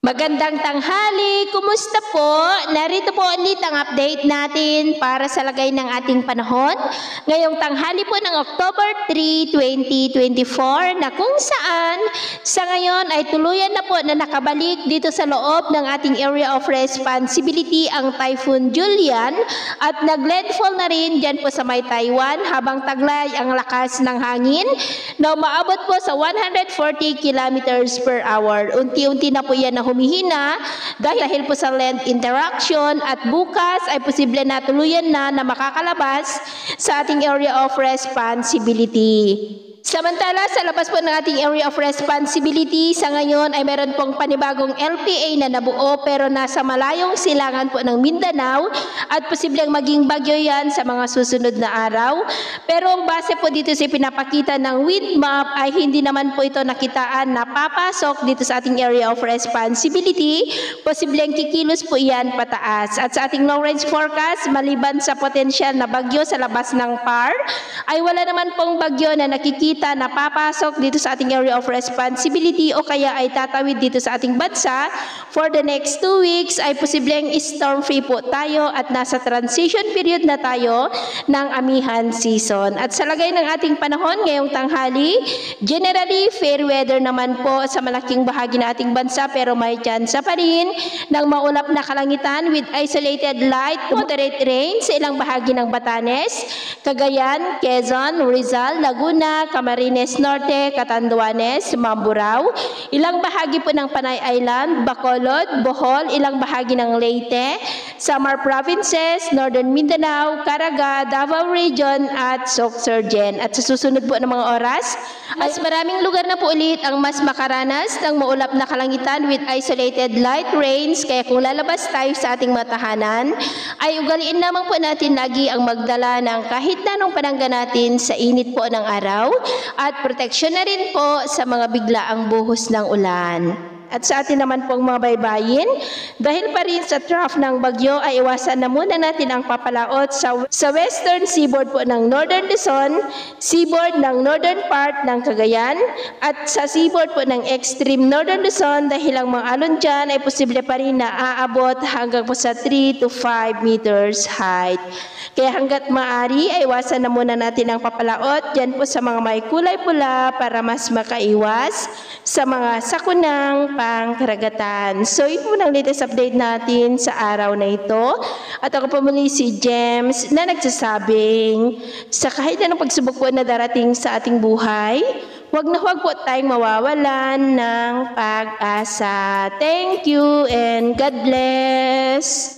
Magandang tanghali, kumusta po? Narito po ulit ang update natin para sa lagay ng ating panahon. Ngayong tanghali po ng October 3, 2024 na kung saan sa ngayon ay tuluyan na po na nakabalik dito sa loob ng ating area of responsibility ang Typhoon Julian at naglandfall na rin dyan po sa may Taiwan habang taglay ang lakas ng hangin na umaabot po sa 140 kilometers per hour. Unti-unti na po yan na humihina dahil po sa land interaction at bukas ay posible na tuluyan na makakalabas sa ating area of responsibility. Samantala, sa labas po ng ating area of responsibility, sa ngayon ay meron pong panibagong LPA na nabuo pero nasa malayong silangan po ng Mindanao at posibleng maging bagyo yan sa mga susunod na araw. Pero ang base po dito sa pinapakita ng wind map ay hindi naman po ito nakitaan na papasok dito sa ating area of responsibility. Posibleng kikilos po yan pataas. At sa ating long range forecast, maliban sa potensyal na bagyo sa labas ng PAR, ay wala naman pong bagyo na nakikita na papasok dito sa ating area of responsibility o kaya ay tatawid dito sa ating bansa. For the next 2 weeks ay posibleng storm free po tayo at nasa transition period na tayo ng amihan season. At sa lagay ng ating panahon ngayong tanghali, generally fair weather naman po sa malaking bahagi ng ating bansa pero may tsansa pa rin ng maulap na kalangitan with isolated light moderate rain sa ilang bahagi ng Batanes, Cagayan, Quezon, Rizal, Laguna, Camarines Norte, Catanduanes, Mamburao, ilang bahagi po ng Panay Island, Bacolod, Bohol, ilang bahagi ng Leyte, Samar Provinces, Northern Mindanao, Caraga, Davao Region at Sorsogon. At sa susunod po ng mga oras, mas maraming lugar na po ulit ang mas makaranas ng maulap na kalangitan with isolated light rains. Kaya kung lalabas tayo sa ating matahanan, ay ugaliin naman po natin lagi ang magdala ng kahit na anong panangga natin sa init po ng araw at proteksyon na rin po sa mga biglaang buhos ng ulan. At sa atin naman pong mga baybayin, dahil pa rin sa trough ng bagyo ay iwasan na muna natin ang papalaot sa western seaboard po ng Northern Luzon, seaboard ng northern part ng Cagayan, at sa seaboard po ng extreme Northern Luzon dahil ang mga alon dyan ay posible pa rin na aabot hanggang po sa 3 to 5 meters height. Kaya hanggat maaari ay iwasan na muna natin ang papalaot dyan po sa mga may kulay pula para mas makaiwas sa mga sakunang pangkaragatan. So, ito muna ang latest update natin sa araw na ito. At ako po muli si James na nagsasabing sa kahit anong pagsubok po na darating sa ating buhay, huwag po tayong mawawalan ng pag-asa. Thank you and God bless!